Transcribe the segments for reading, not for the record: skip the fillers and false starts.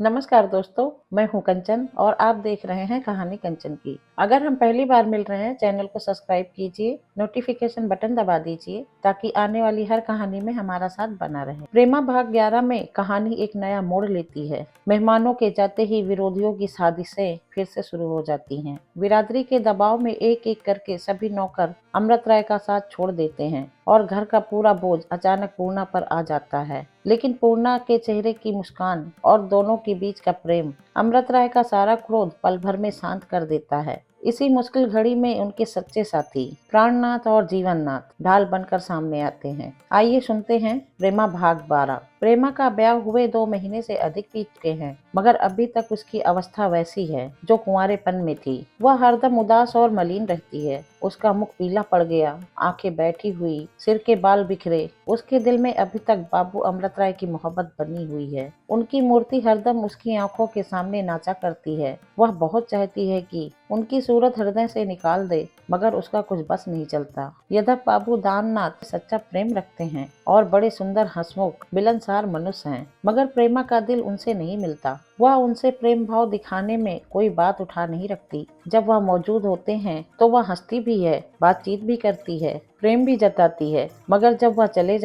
नमस्कार दोस्तों, मैं हूं कंचन और आप देख रहे हैं कहानी कंचन की। अगर हम पहली बार मिल रहे हैं, चैनल को सब्सक्राइब कीजिए, नोटिफिकेशन बटन दबा दीजिए ताकि आने वाली हर कहानी में हमारा साथ बना रहे। प्रेमा भाग 11 में कहानी एक नया मोड़ लेती है। मेहमानों के जाते ही विरोधियों की साजिशें फिर से शुरू हो जाती हैं। बिरादरी के दबाव में एक एक करके सभी नौकर अमृत राय का साथ छोड़ देते हैं और घर का पूरा बोझ अचानक पूर्णा पर आ जाता है। लेकिन पूर्णा के चेहरे की मुस्कान और दोनों के बीच का प्रेम अमृत राय का सारा क्रोध पल भर में शांत कर देता है। इसी मुश्किल घड़ी में उनके सच्चे साथी प्राणनाथ और जीवननाथ ढाल बनकर सामने आते हैं। आइए सुनते हैं प्रेमा भाग 12। प्रेमा का ब्याह हुए 2 महीने से अधिक बीत चुके हैं, मगर अभी तक उसकी अवस्था वैसी है जो कुंवारेपन में थी। वह हरदम उदास और मलिन रहती है। उसका मुख पीला पड़ गया, आंखें बैठी हुई, सिर के बाल बिखरे। उसके दिल में अभी तक बाबू अमृत राय की मोहब्बत बनी हुई है। उनकी मूर्ति हरदम उसकी आंखों के सामने नाचा करती है। वह बहुत चाहती है कि उनकी सूरत हृदय से निकाल दे, मगर उसका कुछ बस नहीं चलता। यद्यपि बाबू दाननाथ सच्चा प्रेम रखते हैं और बड़े सुंदर हंसमुख मिलनसार मनुष्य हैं, मगर प्रेमा का दिल उनसे नहीं मिलता। वह उनसे प्रेम भाव दिखाने में कोई बात उठा नहीं रखती। जब वह मौजूद होते हैं तो वह हंसती भी है, बातचीत भी करती है, प्रेम भी जताती है, मगर जब वह चले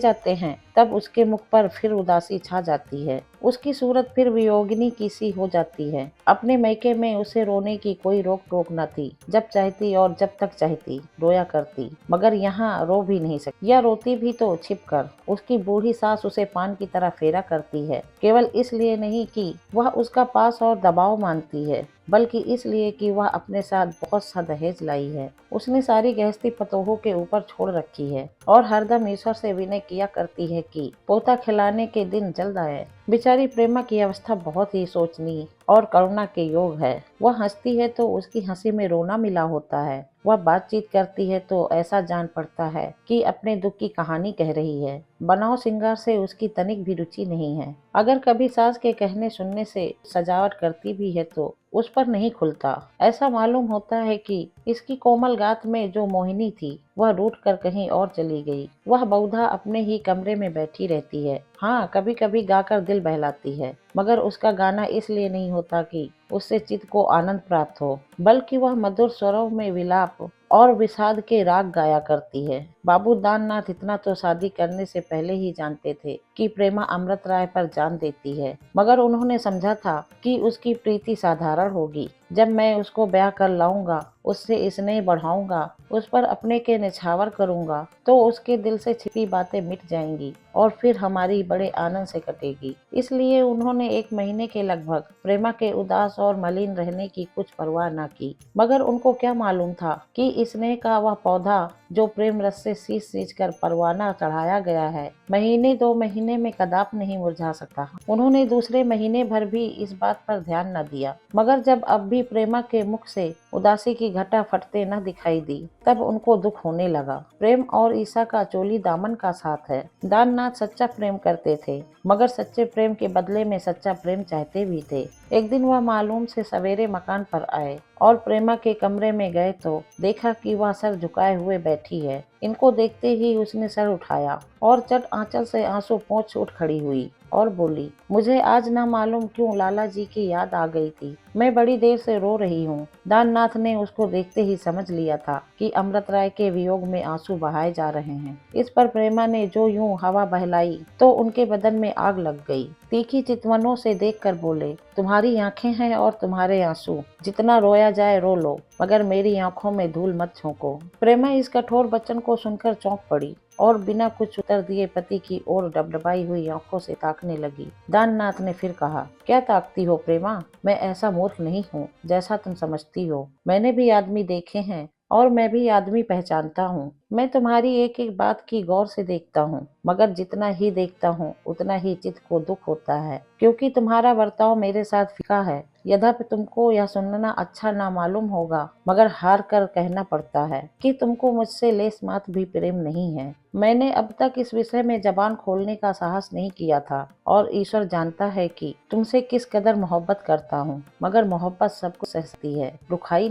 जाते हैं तब उसके मुख पर फिर उदासी छा जाती है। उसकी सूरत फिर वियोगिनी की सी हो जाती है। अपने मैके में उसे रोने की कोई रोक टोक न थी। जब चाहती और जब तक चाहती रोया करती, मगर यहाँ रो भी नहीं सकती। या रोती भी तो छिप कर। उसकी बूढ़ी सास उसे पान की तरह फेरा करती है, केवल इसलिए नहीं कि वह उसका पास और दबाव मानती है, बल्कि इसलिए कि वह अपने साथ बहुत सा दहेज लाई है। उसने सारी गृहस्थी पतोहों के ऊपर छोड़ रखी है और हरदम ईश्वर से विनय किया करती है कि पोता खिलाने के दिन जल्द आए। बेचारी प्रेमा की अवस्था बहुत ही सोचनीय और करुणा के योग है। वह हंसती है तो उसकी हंसी में रोना मिला होता है। वह बातचीत करती है तो ऐसा जान पड़ता है कि अपने दुख की कहानी कह रही है। बनाव श्रृंगार से उसकी तनिक भी रुचि नहीं है। अगर कभी सास के कहने सुनने से सजावट करती भी है तो उस पर नहीं खुलता। ऐसा मालूम होता है कि इसकी कोमल गात में जो मोहिनी थी वह रूठ कर कहीं और चली गई। वह बहुधा अपने ही कमरे में बैठी रहती है। हाँ, कभी कभी गाकर दिल बहलाती है, मगर उसका गाना इसलिए नहीं होता कि उससे चित्त को आनंद प्राप्त हो, बल्कि वह मधुर स्वरों में विलाप और विषाद के राग गाया करती है। बाबू दाननाथ इतना तो शादी करने से पहले ही जानते थे कि प्रेमा अमृत राय पर जान देती है, मगर उन्होंने समझा था कि उसकी प्रीति साधारण होगी। जब मैं उसको ब्याह कर लाऊंगा, उससे स्नेह बढ़ाऊंगा, उस पर अपने के निछावर करूंगा, तो उसके दिल से छिपी बातें मिट जाएंगी और फिर हमारी बड़े आनंद से कटेगी। इसलिए उन्होंने 1 महीने के लगभग प्रेमा के उदास और मलिन रहने की कुछ परवाह न की। मगर उनको क्या मालूम था कि स्नेह का वह पौधा जो प्रेम रस से सींच सींच कर परवाना चढ़ाया गया है, महीने 2 महीने में कदाप नहीं मुरझा सकता। उन्होंने दूसरे महीने भर भी इस बात पर ध्यान न दिया, मगर जब अब भी प्रेमा के मुख से उदासी की घटा फटते न दिखाई दी, तब उनको दुख होने लगा। प्रेम और ईसा का चोली दामन का साथ है। दाननाथ सच्चा प्रेम करते थे, मगर सच्चे प्रेम के बदले में सच्चा प्रेम चाहते भी थे। एक दिन वह मालूम से सवेरे मकान पर आए और प्रेमा के कमरे में गए तो देखा कि वह सर झुकाए हुए बैठी है। इनको देखते ही उसने सर उठाया और चट आंचल से आंसू पोंछ उठ खड़ी हुई और बोली, मुझे आज ना मालूम क्यों लाला जी की याद आ गई थी। मैं बड़ी देर से रो रही हूँ। दाननाथ ने उसको देखते ही समझ लिया था कि अमृत राय के वियोग में आंसू बहाए जा रहे हैं। इस पर प्रेमा ने जो यूं हवा बहलाई तो उनके बदन में आग लग गई। तीखी चितवनों से देखकर बोले, तुम्हारी आंखें हैं और तुम्हारे आंसू, जितना रोया जाए रो लो, मगर मेरी आंखों में धूल मत झोंको। प्रेमा इस कठोर वचन को सुनकर चौंक पड़ी और बिना कुछ उत्तर दिए पति की ओर डबडबाई हुई आंखों से ताकने लगी। दाननाथ ने फिर कहा, क्या ताकती हो प्रेमा? मैं ऐसा मूर्ख नहीं हूँ जैसा तुम समझती हो। मैंने भी आदमी देखे हैं और मैं भी आदमी पहचानता हूँ। मैं तुम्हारी एक एक बात की गौर से देखता हूँ, मगर जितना ही देखता हूँ उतना ही चित्त को दुख होता है, क्योंकि तुम्हारा बर्ताव मेरे साथ फीका है। यद्यपि तुमको यह सुनना अच्छा ना मालूम होगा, मगर हार कर कहना पड़ता है कि तुमको मुझसे लेस मात्र भी प्रेम नहीं है। मैंने अब तक इस विषय में जबान खोलने का साहस नहीं किया था और ईश्वर जानता है कि तुमसे किस कदर मोहब्बत करता हूँ, मगर मोहब्बत सबको सह सकती है, रुखाई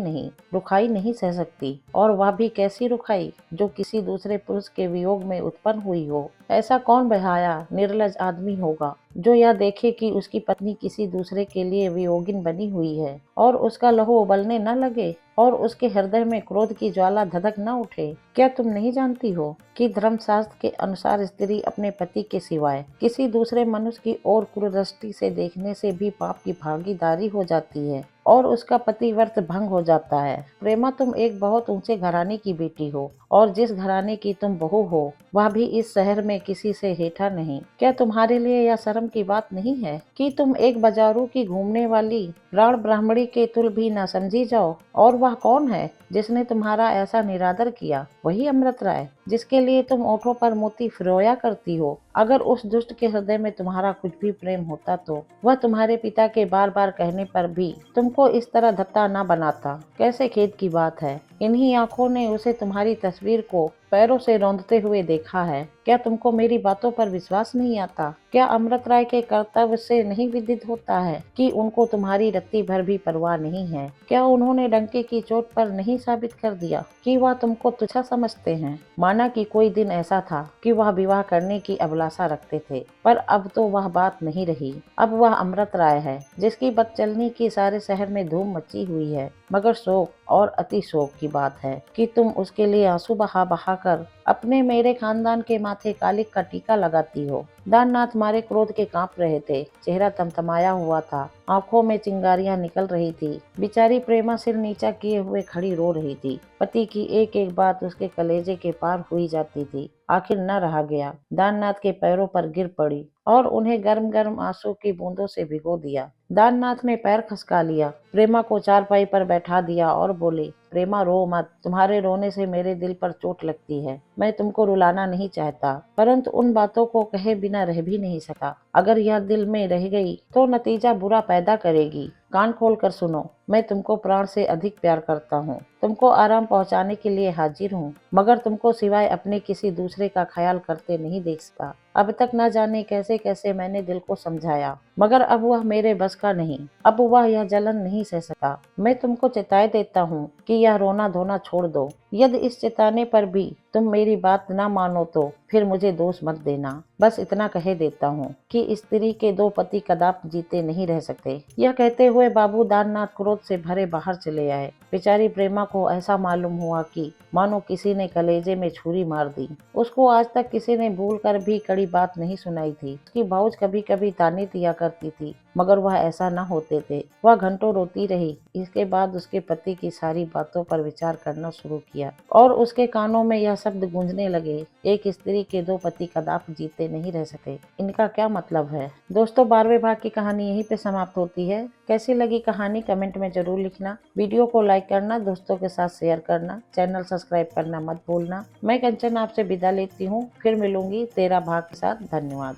नहीं सह सकती। और वह भी कैसी रुखाई जो किसी दूसरे पुरुष के वियोग में उत्पन्न हुई हो। ऐसा कौन बेहया निर्लज आदमी होगा जो यह देखे कि उसकी पत्नी किसी दूसरे के लिए वियोगिन बनी हुई है और उसका लहू उबलने न लगे और उसके हृदय में क्रोध की ज्वाला धधक न उठे। क्या तुम नहीं जानती हो कि धर्मशास्त्र के अनुसार स्त्री अपने पति के सिवाय किसी दूसरे मनुष्य की ओर कुदृष्टि से देखने से भी पाप की भागीदारी हो जाती है और उसका पति व्रत भंग हो जाता है। प्रेमा, तुम एक बहुत ऊंचे घराने की बेटी हो और जिस घराने की तुम बहू हो वह भी इस शहर में किसी से हेठा नहीं। क्या तुम्हारे लिए यह शर्म की बात नहीं है कि तुम एक बाजारू की घूमने वाली प्राण ब्राह्मणी के तुल भी न समझी जाओ? और वह कौन है जिसने तुम्हारा ऐसा निरादर किया? वही अमृत राय, जिसके लिए तुम ओठों पर मोती फिरोया करती हो। अगर उस दुष्ट के हृदय में तुम्हारा कुछ भी प्रेम होता तो वह तुम्हारे पिता के बार बार कहने पर भी तुमको इस तरह धत्ता न बनाता। कैसे खेद की बात है, इन्हीं आंखों ने उसे तुम्हारी तस्वीर को पैरों से रौंदते हुए देखा है। क्या तुमको मेरी बातों पर विश्वास नहीं आता? क्या अमृत राय के कर्तव्य से नहीं विदित होता है कि उनको तुम्हारी रत्ती भर भी परवाह नहीं है? क्या उन्होंने डंके की चोट पर नहीं साबित कर दिया कि वह तुमको तुच्छा समझते हैं? माना कि कोई दिन ऐसा था कि वह विवाह करने की अभिलाषा रखते थे, पर अब तो वह बात नहीं रही। अब वह अमृत राय है जिसकी बदचलनी की सारे शहर में धूम मची हुई है। मगर शोक और अति शोक की बात है कि तुम उसके लिए आंसू बहा बहा कर अपने मेरे खानदान के माथे कालिक का टीका लगाती हो। दाननाथ मारे क्रोध के कांप रहे थे, चेहरा तमतमाया हुआ था, आंखों में चिंगारियां निकल रही थी। बेचारी प्रेमा सिर नीचा किए हुए खड़ी रो रही थी। पति की एक एक बात उसके कलेजे के पार हुई जाती थी। आखिर न रहा गया, दाननाथ के पैरों पर गिर पड़ी और उन्हें गर्म गर्म आंसू की बूंदों से भिगो दिया। दाननाथ ने पैर खसका लिया, प्रेमा को चारपाई पर बैठा दिया और बोले, प्रेमा रो मत, तुम्हारे रोने से मेरे दिल पर चोट लगती है। मैं तुमको रुलाना नहीं चाहता, परंतु उन बातों को कहे बिना रह भी नहीं सका। अगर यह दिल में रह गई तो नतीजा बुरा पैदा करेगी। कान खोल कर सुनो, मैं तुमको प्राण से अधिक प्यार करता हूँ, तुमको आराम पहुँचाने के लिए हाजिर हूँ, मगर तुमको सिवाय अपने किसी दूसरे का ख्याल करते नहीं देख सकता। अब तक न जाने कैसे कैसे मैंने दिल को समझाया, मगर अब वह मेरे बस का नहीं, अब वह यह जलन नहीं सह सका। मैं तुमको चेताए देता हूँ कि यह रोना धोना छोड़ दो। यदि इस चेताने पर भी तुम मेरी बात न मानो तो फिर मुझे दोष मत देना। बस इतना कह देता हूँ कि स्त्री के दो पति कदापि जीते नहीं रह सकते। यह कहते हुए बाबू दाननाथ क्रोध से भरे बाहर चले आए। बेचारी प्रेमा को ऐसा मालूम हुआ कि मानो किसी ने कलेजे में छुरी मार दी। उसको आज तक किसी ने भूल कर भी कड़ी बात नहीं सुनाई थी। उसकी भाउज कभी कभी ताने दिया करती थी, मगर वह ऐसा न होते थे। वह घंटों रोती रही। इसके बाद उसके पति की सारी बातों पर विचार करना शुरू किया और उसके कानों में यह शब्द गूंजने लगे, एक स्त्री के दो पति कदापि जीते नहीं रह सके। इनका क्या मतलब है? दोस्तों, 12वें भाग की कहानी यहीं पे समाप्त होती है। कैसी लगी कहानी कमेंट में जरूर लिखना। वीडियो को लाइक करना, दोस्तों के साथ शेयर करना, चैनल सब्सक्राइब करना मत भूलना। मैं कंचन आपसे विदा लेती हूँ, फिर मिलूंगी 13 भाग के साथ। धन्यवाद।